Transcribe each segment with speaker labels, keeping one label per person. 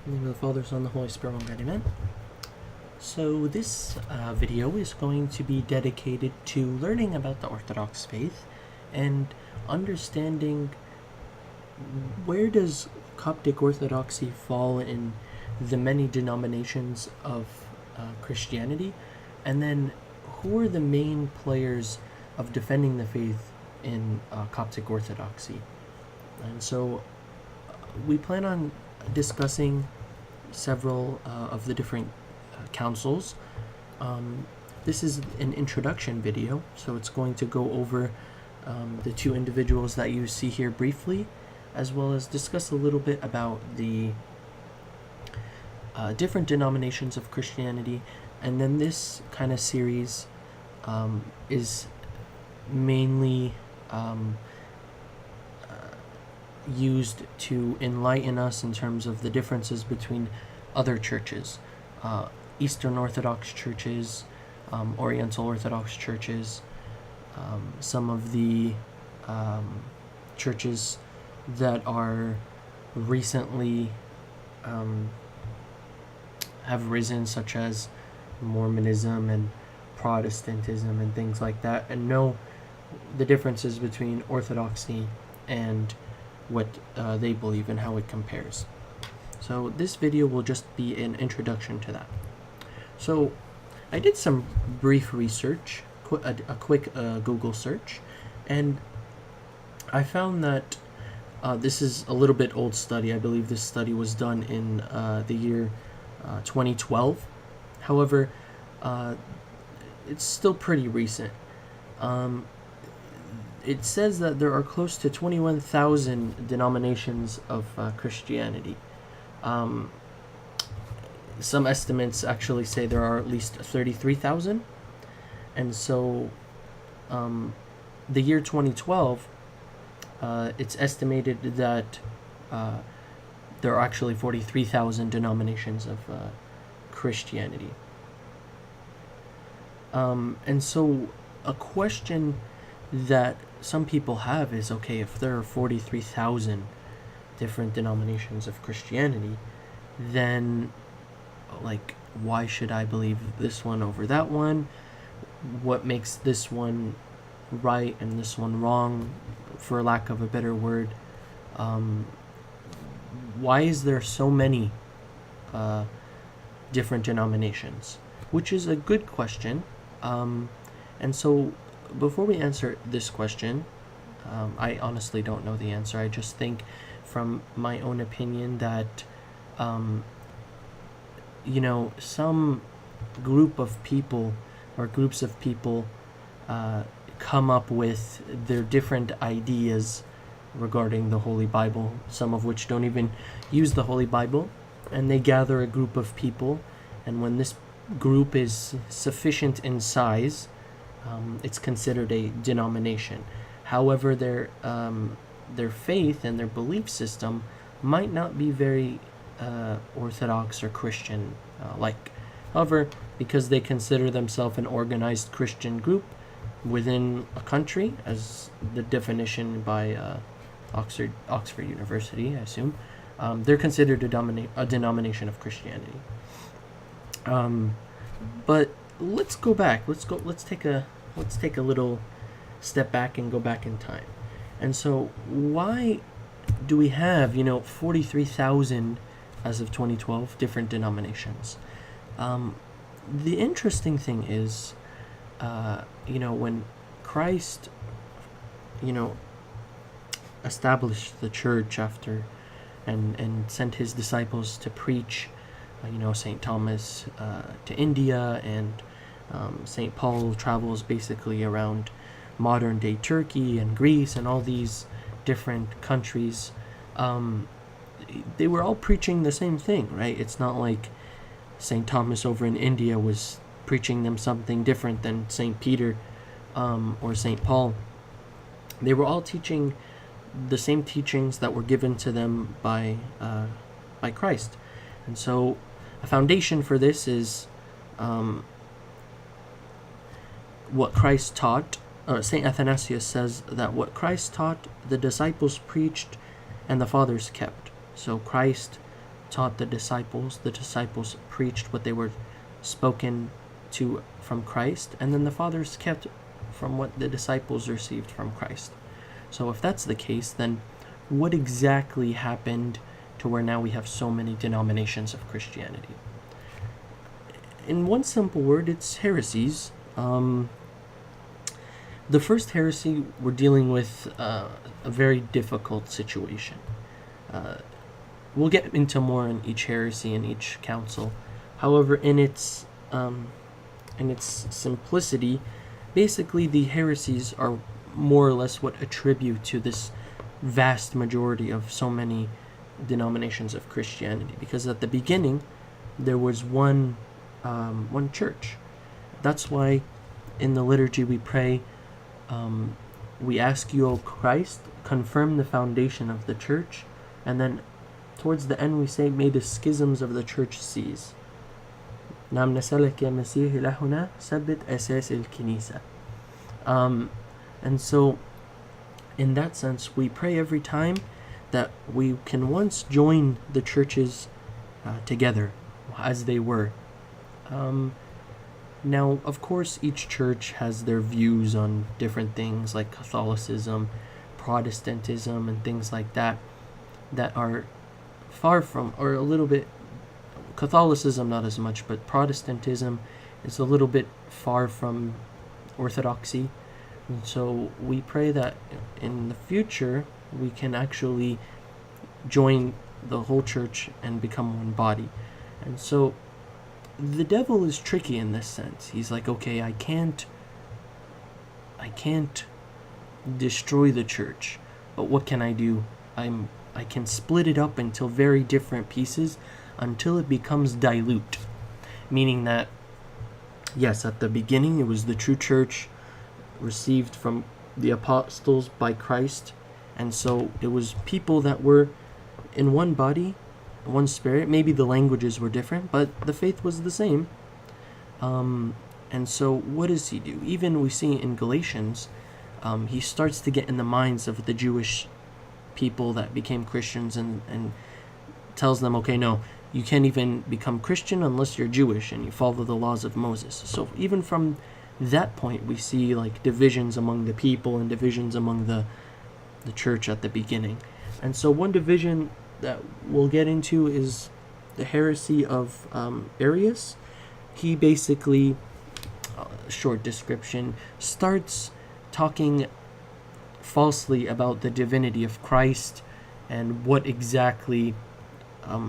Speaker 1: In the name of the Father, Son, and the Holy Spirit, one God, amen. So this video is going to be dedicated to learning about the Orthodox faith and understanding where does Coptic Orthodoxy fall in the many denominations of Christianity, and then who are the main players of defending the faith in Coptic Orthodoxy. And so we plan on discussing several of the different councils. This is an introduction video, so it's going to go over the two individuals that you see here briefly, as well as discuss a little bit about the different denominations of Christianity. And then this kind of series is mainly used to enlighten us in terms of the differences between other churches, Eastern Orthodox churches, Oriental Orthodox churches, some of the churches that are recently have risen, such as Mormonism and Protestantism and things like that, and know the differences between Orthodoxy and what they believe and how it compares. So this video will just be an introduction to that. So I did some brief research, a quick Google search, and I found that this is a little bit old study. I believe this study was done in the year 2012. However, it's still pretty recent. It says that there are close to 21,000 denominations of Christianity. Some estimates actually say there are at least 33,000. And so the year 2012, it's estimated that there are actually 43,000 denominations of Christianity. And so a question that some people have is, okay, if there are 43,000 different denominations of Christianity, then like, why should I believe this one over that one? What makes this one right and this one wrong, for lack of a better word? Why is there so many different denominations? Which is a good question. And so before we answer this question, I honestly don't know the answer. I just think from my own opinion that some group of people or groups of people come up with their different ideas regarding the Holy Bible, some of which don't even use the Holy Bible, and they gather a group of people, and when this group is sufficient in size, it's considered a denomination. However, their faith and their belief system might not be very Orthodox or Christian like. However, because they consider themselves an organized Christian group within a country, as the definition by Oxford University, I assume, they're considered a denomination of Christianity. But let's go back. Let's take a little step back and go back in time. And so why do we have 43,000 as of 2012 different denominations? The interesting thing is, when Christ established the church after and sent his disciples to preach, St. Thomas to India, and St. Paul travels basically around modern day Turkey and Greece and all these different countries. They were all preaching the same thing, right? It's not like St. Thomas over in India was preaching them something different than St. Peter or St. Paul. They were all teaching the same teachings that were given to them by Christ. And so a foundation for this is what Christ taught. St. Athanasius says that what Christ taught, the disciples preached, and the fathers kept. So Christ taught the disciples preached what they were spoken to from Christ, and then the fathers kept from what the disciples received from Christ. So if that's the case, then what exactly happened to where now we have so many denominations of Christianity? In one simple word, it's heresies. The first heresy, we're dealing with a very difficult situation. We'll get into more in each heresy and each council. However, in its simplicity, basically the heresies are more or less what attribute to this vast majority of so many denominations of Christianity. Because at the beginning, there was one church. That's why in the liturgy we pray, we ask you, O Christ, confirm the foundation of the church, and then towards the end we say, may the schisms of the church cease. نعم نسألك يا مسيح إلهنا ثبت أساس الكنيسة. And so in that sense we pray every time that we can once join the churches together as they were. Now, of course, each church has their views on different things like Catholicism, Protestantism, and things like that are far from, or a little bit, Catholicism not as much, but Protestantism is a little bit far from Orthodoxy. And so we pray that in the future we can actually join the whole church and become one body. And so the devil is tricky in this sense. He's like, okay, I can't destroy the church, but what can I do? I can split it up into very different pieces until it becomes dilute. Meaning that, yes, at the beginning it was the true church received from the apostles by Christ, and so it was people that were in one body, one spirit. Maybe the languages were different, but the faith was the same. And so what does he do? Even we see in Galatians, he starts to get in the minds of the Jewish people that became Christians and tells them, okay, no, you can't even become Christian unless you're Jewish and you follow the laws of Moses. So even from that point, we see like divisions among the people and divisions among the church at the beginning. And so one division that we'll get into is the heresy of Arius. He basically, short description, starts talking falsely about the divinity of Christ and what exactly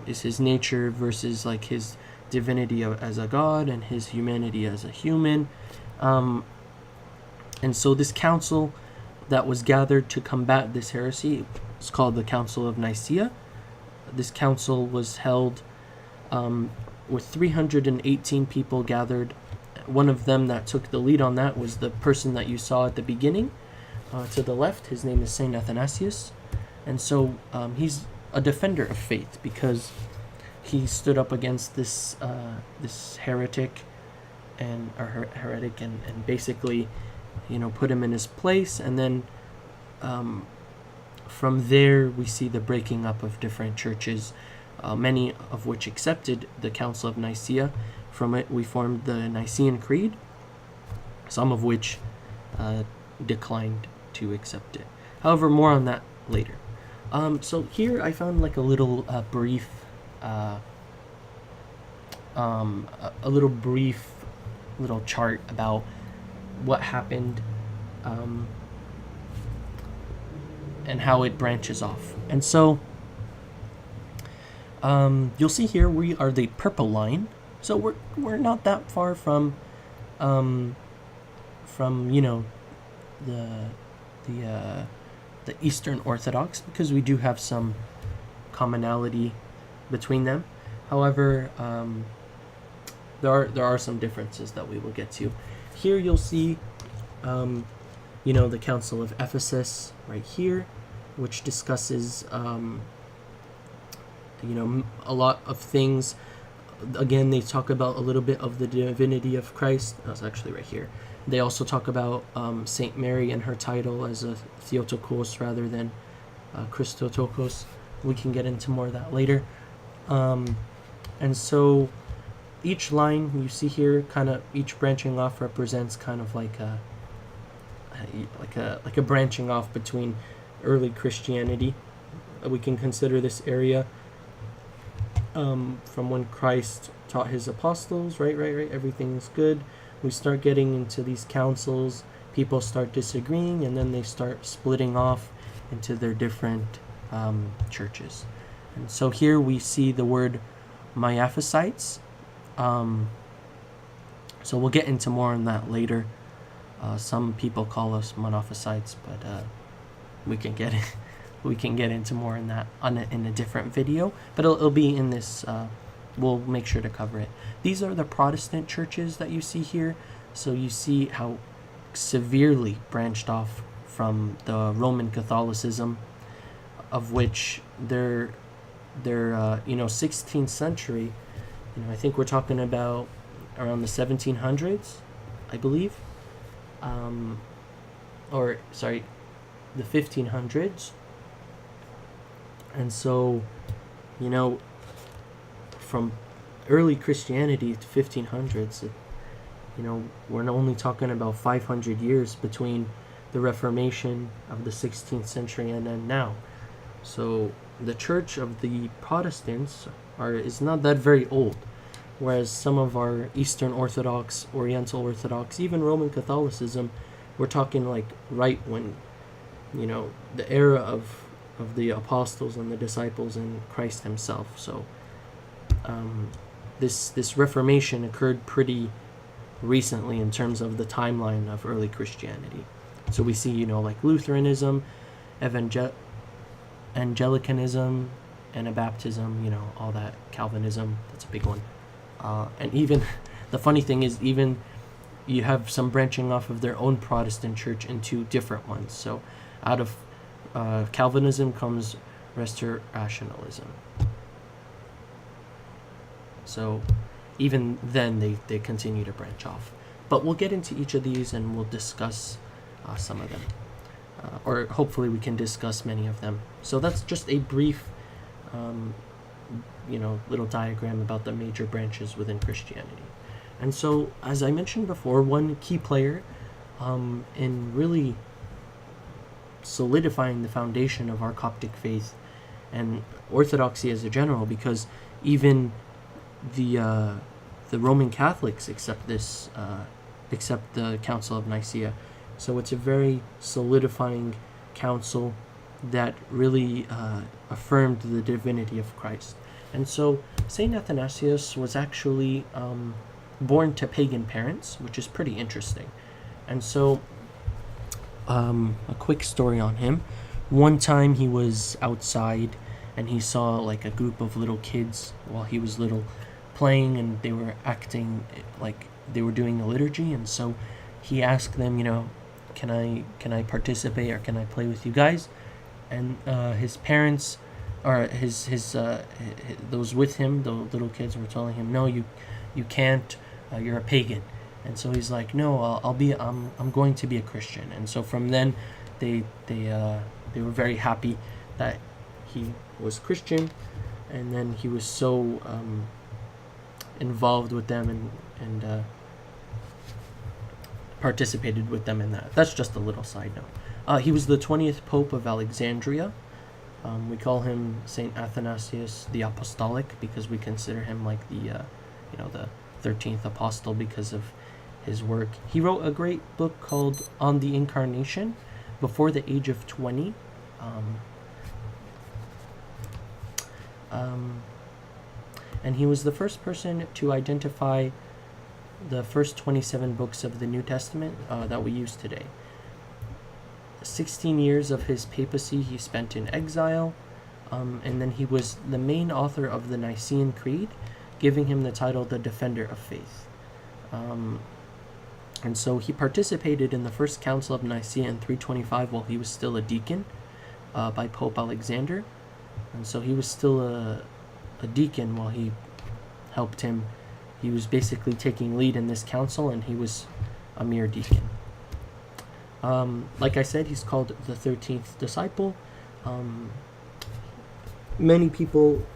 Speaker 1: is his nature versus like his divinity as a god and his humanity as a human. And so this council that was gathered to combat this heresy is called the Council of Nicaea. This council was held with 318 people gathered. One of them that took the lead on that was the person that you saw at the beginning to the left. His name is Saint Athanasius. And so he's a defender of faith because he stood up against this heretic and basically, put him in his place. And then from there we see the breaking up of different churches, many of which accepted the Council of Nicaea. From it we formed the Nicene Creed, some of which declined to accept it. However, more on that later. So here I found like a little brief little chart about what happened and how it branches off. And so you'll see here we are the purple line. So we're not that far from the Eastern Orthodox, because we do have some commonality between them. However, there are some differences that we will get to. Here you'll see, the Council of Ephesus right here, which discusses, a lot of things. Again, they talk about a little bit of the divinity of Christ. That's actually right here. They also talk about Saint Mary and her title as a Theotokos rather than Christotokos. We can get into more of that later. And so each line you see here, kind of each branching off represents kind of like a branching off between early Christianity. We can consider this area from when Christ taught his apostles, right, everything's good. We start getting into these councils, people start disagreeing, and then they start splitting off into their different churches. And so here we see the word Miaphysites. So we'll get into more on that later. Some people call us Monophysites, but we can get into more in that in a different video. But it'll be in this. We'll make sure to cover it. These are the Protestant churches that you see here. So you see how severely branched off from the Roman Catholicism, of which they're 16th century. I think we're talking about around the 1700s, I believe. The 1500s. And so, from early Christianity to 1500s, we're only talking about 500 years between the Reformation of the 16th century and then now. So the Church of the Protestants is not that very old, whereas some of our Eastern Orthodox, Oriental Orthodox, even Roman Catholicism, we're talking like right when, the era of the apostles and the disciples and Christ himself. So this Reformation occurred pretty recently in terms of the timeline of early Christianity. So we see, like Lutheranism, Anglicanism, Anabaptism, all that, Calvinism, that's a big one. And even, the funny thing is, even you have some branching off of their own Protestant church into different ones. So out of Calvinism comes Restorationalism. So even then they continue to branch off. But we'll get into each of these and we'll discuss some of them. Or hopefully we can discuss many of them. So that's just a brief little diagram about the major branches within Christianity. And so, as I mentioned before, one key player in really solidifying the foundation of our Coptic faith and Orthodoxy as a general, because even the Roman Catholics accept this, accept the Council of Nicaea. So it's a very solidifying council that really affirmed the divinity of Christ. And so Saint Athanasius was actually born to pagan parents, which is pretty interesting. And so a quick story on him. One time he was outside and he saw like a group of little kids while he was little playing, and they were acting like they were doing a liturgy. And so he asked them, can I participate, or can I play with you guys? And his parents, or his those with him, the little kids, were telling him, no, you can't, you're a pagan. And so he's like, no, I'm going to be a Christian. And so from then they were very happy that he was Christian, and then he was so involved with them and participated with them in that. That's just a little side note. He was the 20th Pope of Alexandria. We call him Saint Athanasius the Apostolic because we consider him like the 13th apostle because of his work. He wrote a great book called On the Incarnation before the age of 20. And he was the first person to identify the first 27 books of the New Testament that we use today. 16 years of his papacy he spent in exile, and then he was the main author of the Nicene Creed, giving him the title the Defender of Faith. And so he participated in the First Council of Nicaea in 325 while he was still a deacon by Pope Alexander. And so he was still a deacon while he helped him. He was basically taking lead in this council, and he was a mere deacon. Like I said, he's called the 13th disciple. Many people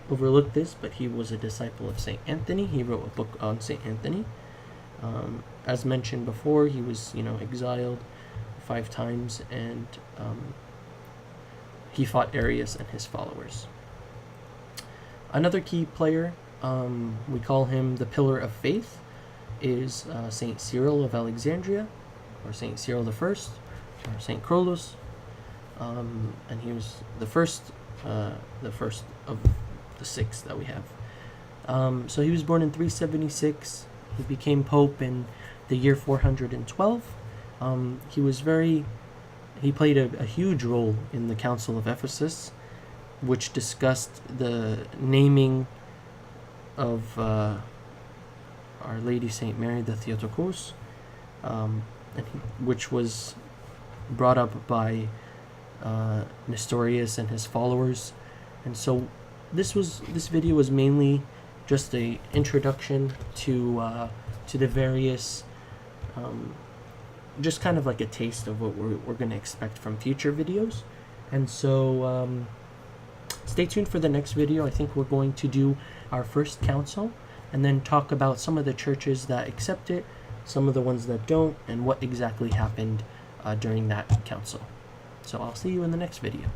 Speaker 1: overlook this, but he was a disciple of Saint Anthony. He wrote a book on Saint Anthony. As mentioned before, he was, exiled 5 times, and he fought Arius and his followers. Another key player, we call him the Pillar of Faith, is Saint Cyril of Alexandria, or Saint Cyril the First, or Saint Crolus, and he was the first of the 6 that we have. So he was born in 376. He became pope in the year 412. He played a huge role in the Council of Ephesus, which discussed the naming of Our Lady Saint Mary the Theotokos, which was brought up by Nestorius and his followers. And so this video was mainly just a introduction to the various, just kind of like a taste of what we're going to expect from future videos. And so stay tuned for the next video. I think we're going to do our first council, and then talk about some of the churches that accept it, some of the ones that don't, and what exactly happened during that council. So I'll see you in the next video.